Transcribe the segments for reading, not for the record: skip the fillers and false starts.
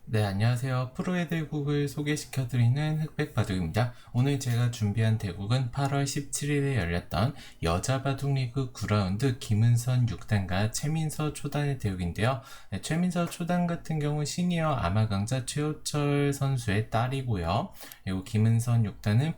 네, 안녕하세요. 프로의 대국을 소개시켜드리는 흑백바둑입니다. 오늘 제가 준비한 대국은 8월 17일에 열렸던 여자바둑 리그 9라운드 김은선 6단과 최민서 초단의 대국인데요. 네, 최민서 초단 같은 경우 시니어 아마강자 최호철 선수의 딸이고요. 그리고 김은선 6단은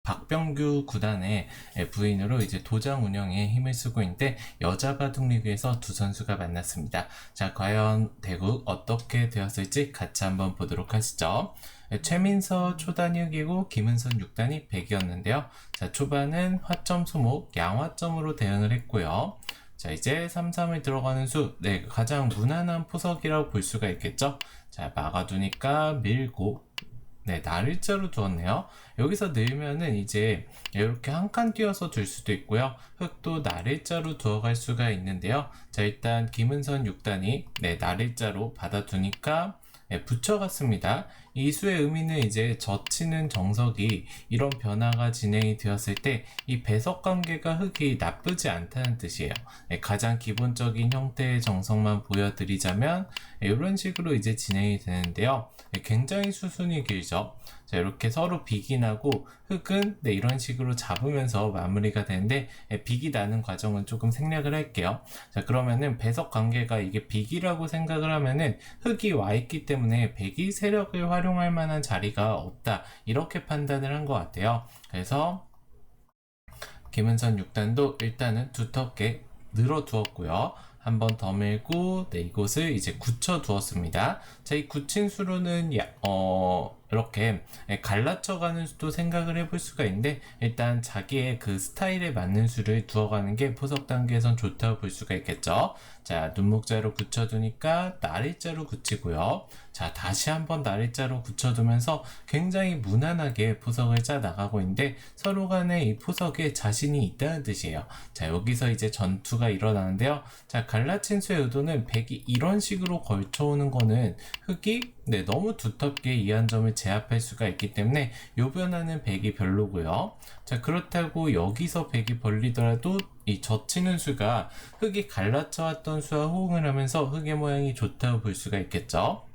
박병규 구단의 부인으로 이제 도장 운영에 힘을 쓰고 있는데 여자 바둑 리그에서 두 선수가 만났습니다. 자, 과연 대국 어떻게 되었을지 같이 한번 보도록 하시죠. 최민서 초단이 흑이고 김은선 6단이 백이었는데요. 자, 초반은 화점 소목 양화점으로 대응을 했고요. 자, 이제 3-3을 들어가는 수, 네, 가장 무난한 포석이라고 볼 수가 있겠죠. 자, 막아두니까 밀고, 네, 날일자로 두었네요. 여기서 넣으면은 이제 이렇게 한 칸 띄어서 둘 수도 있고요. 흙도 날일자로 두어갈 수가 있는데요. 자, 일단 김은선 6단이 네, 날일자로 받아두니까 네, 붙여갔습니다. 이 수의 의미는 이제 젖히는 정석이 이런 변화가 진행이 되었을 때 이 배석 관계가 흙이 나쁘지 않다는 뜻이에요. 네, 가장 기본적인 형태의 정석만 보여드리자면 이런 식으로 이제 진행이 되는데요. 네, 굉장히 수순이 길죠. 자, 이렇게 서로 빅이 나고 흙은 네, 이런 식으로 잡으면서 마무리가 되는데 빅이 나는 과정은 조금 생략을 할게요. 자, 그러면은 배석 관계가 이게 빅이라고 생각을 하면은 흙이 와 있기 때문에 백이 세력을 활용할 만한 자리가 없다, 이렇게 판단을 한 것 같아요. 그래서 김은선 6단도 일단은 두텁게 늘어두었고요. 한 번 더 밀고 네, 이곳을 이제 굳혀 두었습니다. 자, 이 굳힌 수로는 이렇게 갈라쳐가는 수도 생각을 해볼 수가 있는데, 일단 자기의 그 스타일에 맞는 수를 두어가는 게 포석 단계에선 좋다고 볼 수가 있겠죠. 자, 눈목자로 굳혀두니까 날일자로 굳히고요. 자, 다시 한번 날일자로 굳혀두면서 굉장히 무난하게 포석을 짜 나가고 있는데 서로 간에 이 포석에 자신이 있다는 뜻이에요. 자, 여기서 이제 전투가 일어나는데요. 자, 갈라친 수의 의도는 백이 이런 식으로 걸쳐오는 거는 흙이 네, 너무 두텁게 이 한 점을 제압할 수가 있기 때문에 요 변화는 백이 별로고요. 자, 그렇다고 여기서 백이 벌리더라도 이 젖히는 수가 흙이 갈라쳐 왔던 수와 호응을 하면서 흙의 모양이 좋다고 볼 수가 있겠죠.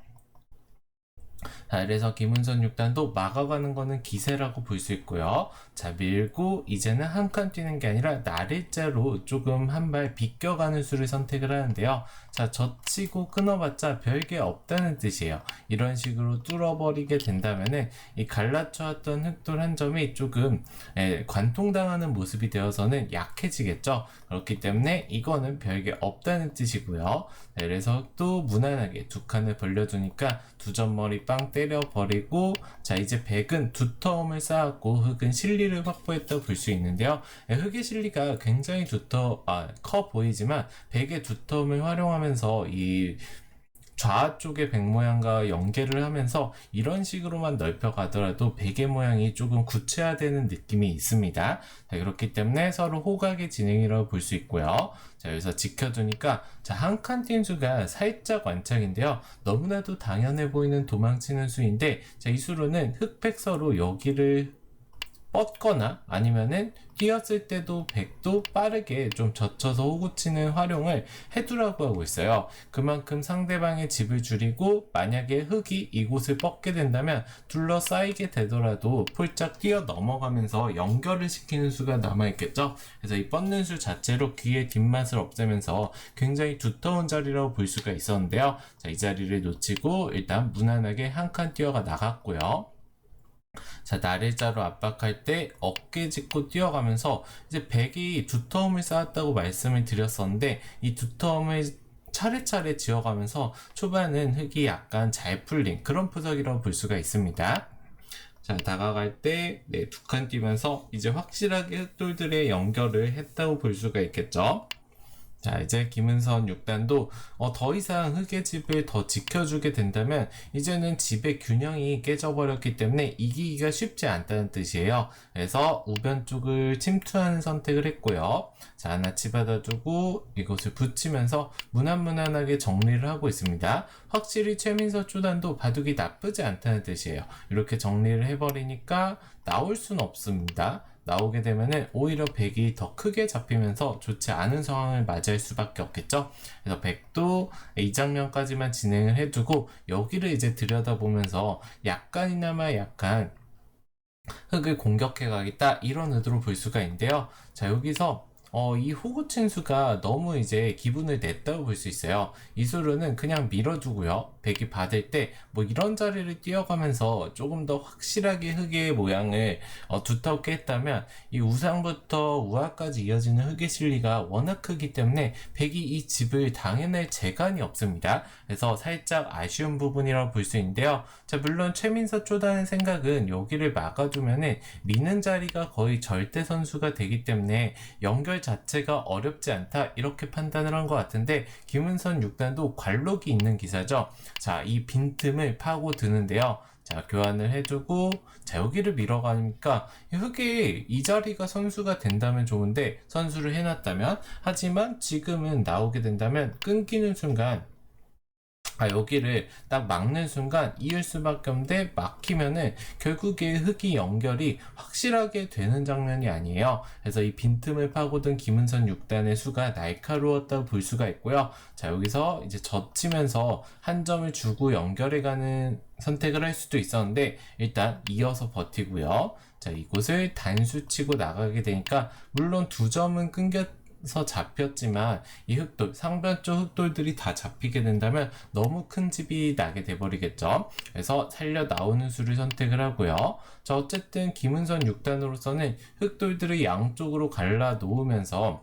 자, 그래서 김은선 6단도 막아가는 거는 기세라고 볼 수 있고요. 자, 밀고 이제는 한 칸 뛰는 게 아니라 날일자로 조금 한 발 비껴가는 수를 선택을 하는데요. 자, 젖히고 끊어봤자 별게 없다는 뜻이에요. 이런 식으로 뚫어버리게 된다면은 이 갈라쳐왔던 흑돌 한 점이 조금 관통당하는 모습이 되어서는 약해지겠죠. 그렇기 때문에 이거는 별게 없다는 뜻이고요. 네, 그래서 또 무난하게 두 칸을 벌려두니까 두 점머리 빵 때려버리고, 자, 이제 백은 두터움을 쌓았고 흙은 실리를 확보했다고 볼 수 있는데요. 흙의 실리가 굉장히 커 보이지만 백의 두터움을 활용하면서 이 좌쪽의 백 모양과 연계를 하면서 이런 식으로만 넓혀 가더라도 백의 모양이 조금 구체화되는 느낌이 있습니다. 자, 그렇기 때문에 서로 호각의 진행이라고 볼 수 있고요. 자, 여기서 지켜두니까 자, 한 칸 뛴 수가 살짝 완착인데요. 너무나도 당연해 보이는 도망치는 수인데, 자, 이 수로는 흑백서로 여기를 뻗거나 아니면은 뛰었을 때도 백도 빠르게 좀 젖혀서 호구치는 활용을 해두라고 하고 있어요. 그만큼 상대방의 집을 줄이고 만약에 흙이 이곳을 뻗게 된다면 둘러싸이게 되더라도 폴짝 뛰어 넘어가면서 연결을 시키는 수가 남아있겠죠. 그래서 이 뻗는 수 자체로 귀의 뒷맛을 없애면서 굉장히 두터운 자리라고 볼 수가 있었는데요. 자, 이 자리를 놓치고 일단 무난하게 한 칸 뛰어가 나갔고요. 자, 날일자로 압박할 때 어깨 짚고 뛰어가면서 이제 백이 두터움을 쌓았다고 말씀을 드렸었는데, 이 두터움을 차례차례 지어가면서 초반은 흙이 약간 잘 풀린 그런 포석이라고 볼 수가 있습니다. 자, 다가갈 때, 네, 두 칸 뛰면서 이제 확실하게 흙돌들의 연결을 했다고 볼 수가 있겠죠. 자, 이제 김은선 6단도 더 이상 흙의 집을 더 지켜주게 된다면 이제는 집의 균형이 깨져버렸기 때문에 이기기가 쉽지 않다는 뜻이에요. 그래서 우변 쪽을 침투하는 선택을 했고요. 자, 하나 치받아두고 이곳을 붙이면서 무난무난하게 정리를 하고 있습니다. 확실히 최민서 초단도 바둑이 나쁘지 않다는 뜻이에요. 이렇게 정리를 해버리니까 나올 수는 없습니다. 나오게 되면은 오히려 백이 더 크게 잡히면서 좋지 않은 상황을 맞이할 수밖에 없겠죠. 그래서 백도 이 장면까지만 진행을 해두고 여기를 이제 들여다보면서 약간이나마 약간 흑을 공격해 가겠다 이런 의도로 볼 수가 있는데요. 자, 여기서 이 호구친수가 너무 이제 기분을 냈다고 볼 수 있어요. 이수르는 그냥 밀어두고요. 백이 받을 때 뭐 이런 자리를 뛰어가면서 조금 더 확실하게 흑의 모양을 두텁게 했다면 이 우상부터 우하까지 이어지는 흑의 실리가 워낙 크기 때문에 백이 이 집을 당해낼 재간이 없습니다. 그래서 살짝 아쉬운 부분이라고 볼 수 있는데요. 자, 물론 최민서 쪼다는 생각은 여기를 막아두면은 미는 자리가 거의 절대 선수가 되기 때문에 연결 자체가 어렵지 않다 이렇게 판단을 한 것 같은데 김은선 6단도 관록이 있는 기사죠. 자, 이 빈틈을 파고 드는데요. 자, 교환을 해주고 자, 여기를 밀어가니까 흑이 이 자리가 선수가 된다면 좋은데 선수를 해놨다면 하지만 지금은 나오게 된다면 끊기는 순간 여기를 딱 막는 순간 이을 수밖에 없는데 막히면은 결국에 흑이 연결이 확실하게 되는 장면이 아니에요. 그래서 이 빈틈을 파고든 김은선 6단의 수가 날카로웠다고 볼 수가 있고요. 자, 여기서 이제 젖히면서 한 점을 주고 연결해가는 선택을 할 수도 있었는데 일단 이어서 버티고요. 자, 이곳을 단수 치고 나가게 되니까 물론 두 점은 끊겨 잡혔지만 이 흑돌, 상변 쪽 흑돌들이 다 잡히게 된다면 너무 큰 집이 나게 돼버리겠죠. 그래서 살려 나오는 수를 선택을 하고요. 자, 어쨌든 김은선 6단으로서는 흑돌들을 양쪽으로 갈라 놓으면서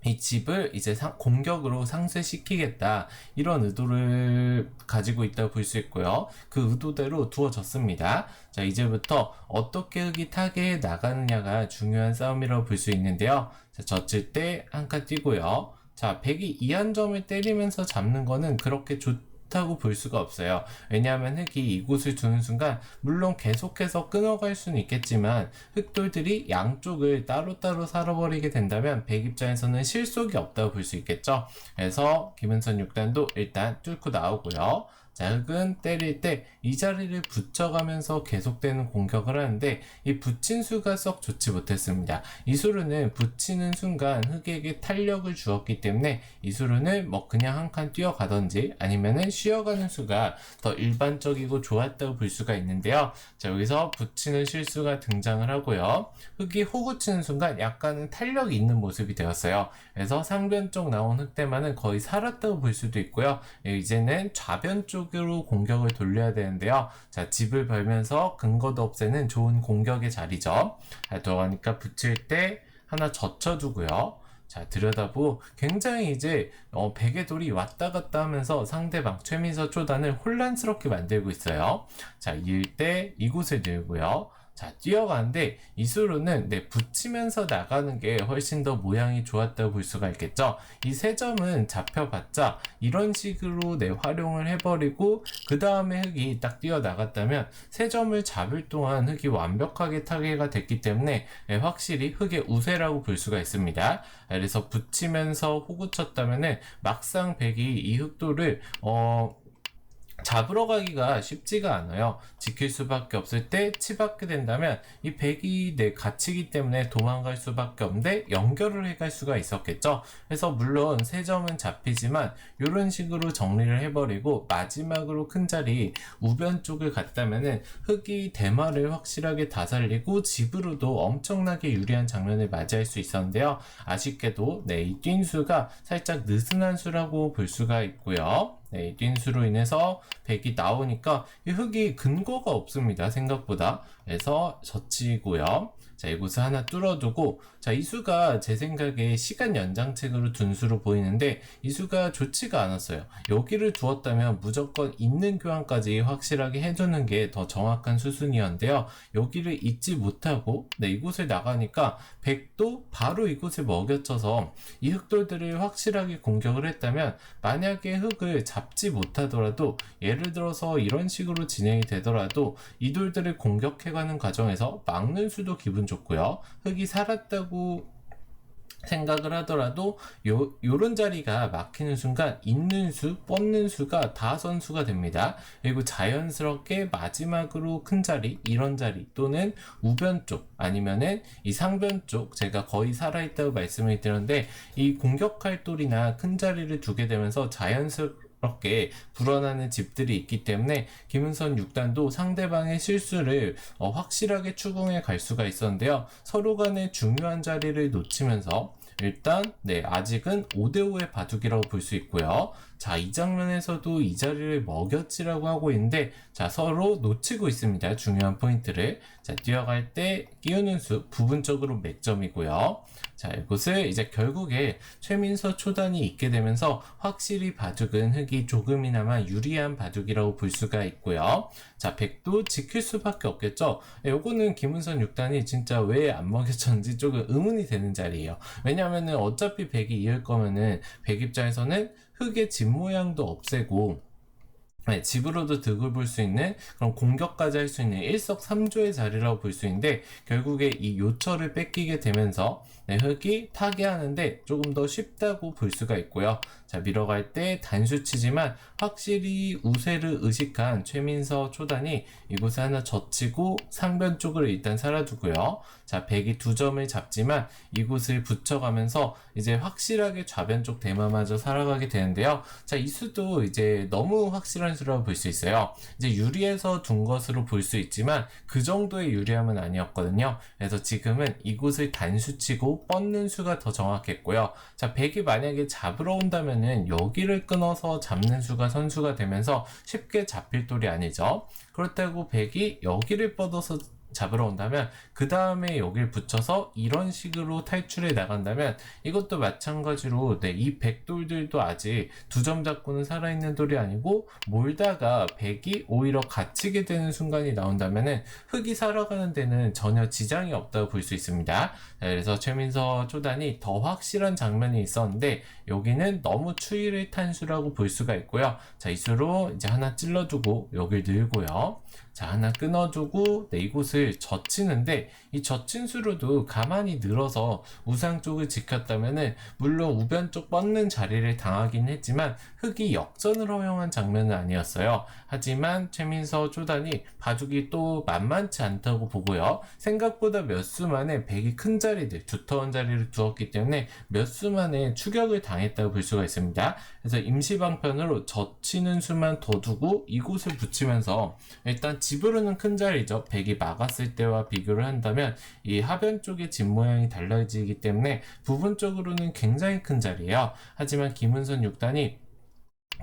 이 집을 이제 공격으로 상쇄시키겠다 이런 의도를 가지고 있다고 볼 수 있고요. 그 의도대로 두어졌습니다. 자, 이제부터 어떻게 흑이 타개해 나가느냐가 중요한 싸움이라고 볼 수 있는데요. 자, 젖힐 때 한 칸 뛰고요. 자, 백이 이 한 점을 때리면서 잡는 거는 그렇게 좋다고 볼 수가 없어요. 왜냐하면 흑이 이곳을 두는 순간 물론 계속해서 끊어갈 수는 있겠지만 흑돌들이 양쪽을 따로따로 살아버리게 된다면 백 입장에서는 실속이 없다고 볼 수 있겠죠. 그래서 김은선 6단도 일단 뚫고 나오고요. 자, 흑은 때릴 때 이 자리를 붙여가면서 계속되는 공격을 하는데 이 붙인 수가 썩 좋지 못했습니다. 이수르는 붙이는 순간 흑에게 탄력을 주었기 때문에 이수르는 뭐 그냥 한 칸 뛰어가던지 아니면은 쉬어가는 수가 더 일반적이고 좋았다고 볼 수가 있는데요. 자, 여기서 붙이는 실수가 등장을 하고요. 흑이 호구 치는 순간 약간은 탄력이 있는 모습이 되었어요. 그래서 상변 쪽 나온 흑대만은 거의 살았다고 볼 수도 있고요. 이제는 좌변 쪽으로 공격을 돌려야 되는데요. 자, 집을 벌면서 근거도 없애는 좋은 공격의 자리죠. 들어가니까 붙일 때 하나 젖혀두고요. 자, 들여다보고 굉장히 이제 백의 돌이 왔다 갔다 하면서 상대방 최민서 쪼단을 혼란스럽게 만들고 있어요. 자, 이을 때 이곳을 늘고요. 자, 뛰어가는데 이수로는 붙이면서 나가는 게 훨씬 더 모양이 좋았다고 볼 수가 있겠죠. 이 세 점은 잡혀봤자 이런 식으로 활용을 해버리고 그 다음에 흑이 딱 뛰어나갔다면 세 점을 잡을 동안 흑이 완벽하게 타개가 됐기 때문에 확실히 흑의 우세라고 볼 수가 있습니다. 그래서 붙이면서 호구 쳤다면은 막상 백이 이 흑도를 잡으러 가기가 쉽지가 않아요. 지킬 수밖에 없을 때 치받게 된다면 이 백이 내 갇히기 때문에 도망갈 수밖에 없는데 연결을 해갈 수가 있었겠죠. 그래서 물론 세 점은 잡히지만 이런 식으로 정리를 해버리고 마지막으로 큰 자리 우변 쪽을 갔다면은 흑이 대마를 확실하게 다 살리고 집으로도 엄청나게 유리한 장면을 맞이할 수 있었는데요. 아쉽게도 이 뛴수가 살짝 느슨한 수라고 볼 수가 있고요. 이 뛴수로 인해서 백이 나오니까 이 흑이 근거가 없습니다. 생각보다. 그래서 젖히고요. 자, 이곳을 하나 뚫어두고 자, 이 수가 제 생각에 시간 연장책으로 둔 수로 보이는데 이 수가 좋지가 않았어요. 여기를 두었다면 무조건 있는 교환까지 확실하게 해주는 게 더 정확한 수순이었는데요. 여기를 잊지 못하고 이곳을 나가니까 백도 바로 이곳을 먹여쳐서 이 흑돌들을 확실하게 공격을 했다면 만약에 흑을 잡지 못하더라도 예를 들어서 이런 식으로 진행이 되더라도 이 돌들을 공격해가는 과정에서 막는 수도 기분 좋고요. 흑이 살았다고 생각을 하더라도 요런 자리가 막히는 순간 있는 수, 뻗는 수가 다 선수가 됩니다. 그리고 자연스럽게 마지막으로 큰 자리, 이런 자리 또는 우변 쪽 아니면은 이 상변 쪽 제가 거의 살아있다고 말씀을 드렸는데 이 공격할 돌이나 큰 자리를 두게 되면서 자연스럽게 불어나는 집들이 있기 때문에 김은선 6단도 상대방의 실수를 확실하게 추궁해 갈 수가 있었는데요. 서로 간의 중요한 자리를 놓치면서 일단 아직은 5대5의 바둑이라고 볼 수 있고요. 자, 이 장면에서도 이 자리를 먹였지라고 하고 있는데 자, 서로 놓치고 있습니다. 중요한 포인트를. 자, 뛰어갈 때 끼우는 수 부분적으로 맥점이고요. 자, 이곳을 이제 결국에 최민서 초단이 있게 되면서 확실히 바둑은 흑이 조금이나마 유리한 바둑이라고 볼 수가 있고요. 자, 백도 지킬 수밖에 없겠죠. 요거는 김은선 6단이 진짜 왜 안 먹였는지 조금 의문이 되는 자리예요. 왜냐면은 어차피 백이 이을 거면은 백 입장에서는 흑의 집 모양도 없애고 집으로도 득을 볼 수 있는 그런 공격까지 할 수 있는 일석삼조의 자리라고 볼 수 있는데 결국에 이 요철을 뺏기게 되면서 흑이 타개하는데 조금 더 쉽다고 볼 수가 있고요. 자, 밀어갈 때 단수치지만 확실히 우세를 의식한 최민서 초단이 이곳에 하나 젖히고 상변 쪽을 일단 살아두고요. 자, 백이 2점을 잡지만 이곳을 붙여가면서 이제 확실하게 좌변 쪽 대마마저 살아가게 되는데요. 자, 이 수도 이제 너무 확실한 수라고 볼 수 있어요. 이제 유리해서 둔 것으로 볼 수 있지만 그 정도의 유리함은 아니었거든요. 그래서 지금은 이곳을 단수치고 뻗는 수가 더 정확했고요. 자, 백이 만약에 잡으러 온다면은 여기를 끊어서 잡는 수가 선수가 되면서 쉽게 잡힐 돌이 아니죠. 그렇다고 백이 여기를 뻗어서 잡으러 온다면 그 다음에 여길 붙여서 이런 식으로 탈출해 나간다면 이것도 마찬가지로 이 백돌들도 아직 2점 잡고는 살아있는 돌이 아니고 몰다가 백이 오히려 갇히게 되는 순간이 나온다면 흑이 살아가는 데는 전혀 지장이 없다고 볼 수 있습니다. 그래서 최민서 초단이 더 확실한 장면이 있었는데 여기는 너무 추위를 탄 수라고 볼 수가 있고요. 자, 이 수로 이제 하나 찔러주고 여길 늘고요. 자, 하나 끊어주고 이곳을 젖히는데 이 젖힌 수로도 가만히 늘어서 우상 쪽을 지켰다면은 물론 우변 쪽 뻗는 자리를 당하긴 했지만 흑이 역전을 허용한 장면은 아니었어요. 하지만 최민서 초단이 바둑이 또 만만치 않다고 보고요. 생각보다 몇 수 만에 백이 큰 자리들, 두터운 자리를 두었기 때문에 몇 수 만에 추격을 당했다고 볼 수가 있습니다. 그래서 임시방편으로 젖히는 수만 더 두고 이곳을 붙이면서 일단 집으로는 큰 자리죠. 백이 막았을 때와 비교를 한다면 이 하변 쪽의 집 모양이 달라지기 때문에 부분적으로는 굉장히 큰 자리예요. 하지만 김은선 6단이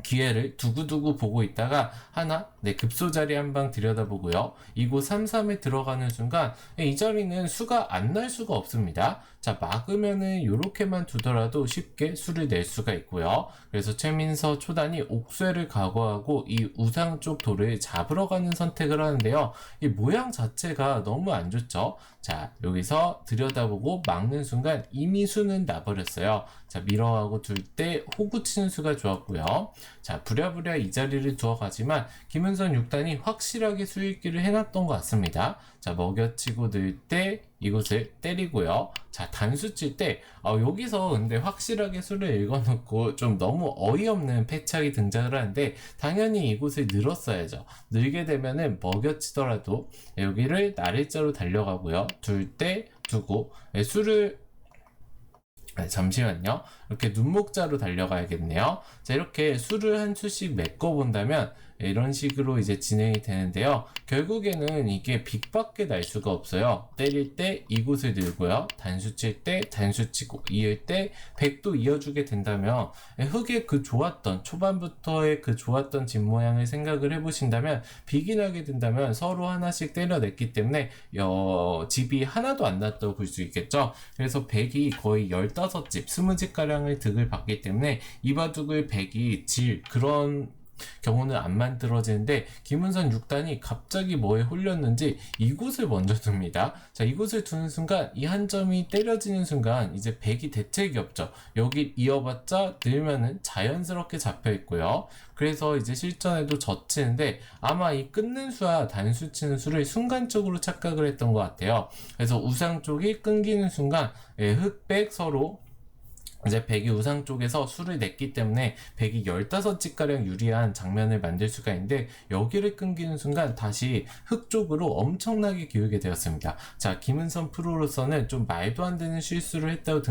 기회를 두고두고 보고 있다가 하나 급소 자리 한 방 들여다보고요. 이곳 3-3에 들어가는 순간 이 자리는 수가 안 날 수가 없습니다. 자, 막으면은 요렇게만 두더라도 쉽게 수를 낼 수가 있고요. 그래서 최민서 초단이 옥쇠를 각오하고 이 우상 쪽 돌을 잡으러 가는 선택을 하는데요. 이 모양 자체가 너무 안 좋죠. 자, 여기서 들여다보고 막는 순간 이미 수는 나버렸어요. 자, 밀어가고 둘 때 호구 치는 수가 좋았고요. 자, 부랴부랴 이 자리를 두어가지만 김은선 6단이 확실하게 수익기를 해놨던 것 같습니다. 자, 먹여치고 늘 때 이곳을 때리고요. 자, 단수 칠 때 여기서 근데 확실하게 수를 읽어놓고 좀 너무 어이없는 패착이 등장을 하는데 당연히 이곳을 늘었어야죠. 늘게 되면은 먹여치더라도 여기를 날일자로 달려가고요. 둘 때 두고 수를 잠시만요. 이렇게 눈목자로 달려가야겠네요. 자, 이렇게 수를 한 수씩 메꿔본다면 이런 식으로 이제 진행이 되는데요. 결국에는 이게 빅밖에 날 수가 없어요. 때릴 때 이곳을 들고요. 단수 칠 때 단수 치고 이을 때 백도 이어주게 된다면 흑의 그 좋았던 초반부터의 그 좋았던 집 모양을 생각을 해보신다면 빅이 나게 된다면 서로 하나씩 때려냈기 때문에 집이 하나도 안 났다고 볼 수 있겠죠. 그래서 백이 거의 15집, 20집가량을 득을 받기 때문에 이 바둑을 백이 질 그런 경우는 안 만들어지는데 김은선 6단이 갑자기 뭐에 홀렸는지 이곳을 먼저 둡니다. 자, 이곳을 두는 순간 이 한 점이 때려지는 순간 이제 백이 대책이 없죠. 여기 이어봤자 늘면은 자연스럽게 잡혀 있고요. 그래서 이제 실전에도 젖히는데 아마 이 끊는 수와 단수 치는 수를 순간적으로 착각을 했던 것 같아요. 그래서 우상 쪽이 끊기는 순간 흑백 서로 이제 백이 우상 쪽에서 수를 냈기 때문에 백이 15집가량 유리한 장면을 만들 수가 있는데, 여기를 끊기는 순간 다시 흑 쪽으로 엄청나게 기울게 되었습니다. 자, 김은선 프로로서는 좀 말도 안 되는 실수를 했다고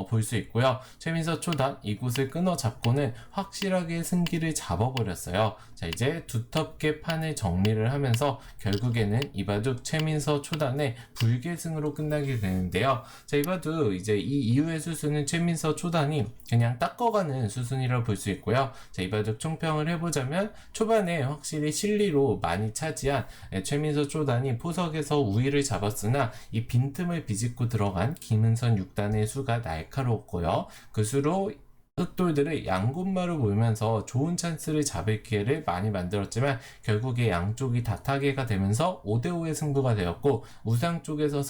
볼 수 있고요. 최민서 초단 이곳을 끊어 잡고는 확실하게 승기를 잡아버렸어요. 자, 이제 두텁게 판을 정리를 하면서 결국에는 이바둑 최민서 초단의 불계승으로 끝나게 되는데요. 자, 이바둑 이제 이 이후의 수순은 최민서 초단이 그냥 닦아가는 수순이라고 볼 수 있고요. 자, 이바둑 총평을 해보자면 초반에 확실히 실리로 많이 차지한 최민서 초단이 포석에서 우위를 잡았으나 이 빈틈을 비집고 들어간 김은선 6단의 수가 날카로웠고요. 그 수로 흑돌들을 양곳마루 몰면서 좋은 찬스를 잡을 기회를 많이 만들었지만 결국에 양쪽이 다타게가 되면서 5대5의 승부가 되었고, 우상 쪽에서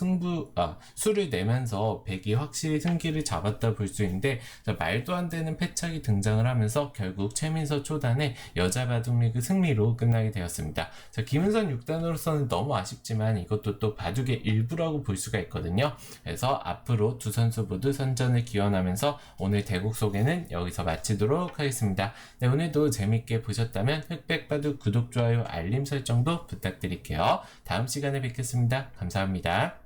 수를 내면서 백이 확실히 승기를 잡았다 볼 수 있는데, 말도 안 되는 패착이 등장을 하면서 결국 최민서 초단의 여자 바둑리그 승리로 끝나게 되었습니다. 자, 김은선 6단으로서는 너무 아쉽지만 이것도 또 바둑의 일부라고 볼 수가 있거든요. 그래서 앞으로 두 선수 모두 선전을 기원하면서 오늘 대국 소개는 여기서 마치도록 하겠습니다. 네, 오늘도 재밌게 보셨다면 흑백바둑 구독, 좋아요, 알림 설정도 부탁드릴게요. 다음 시간에 뵙겠습니다. 감사합니다.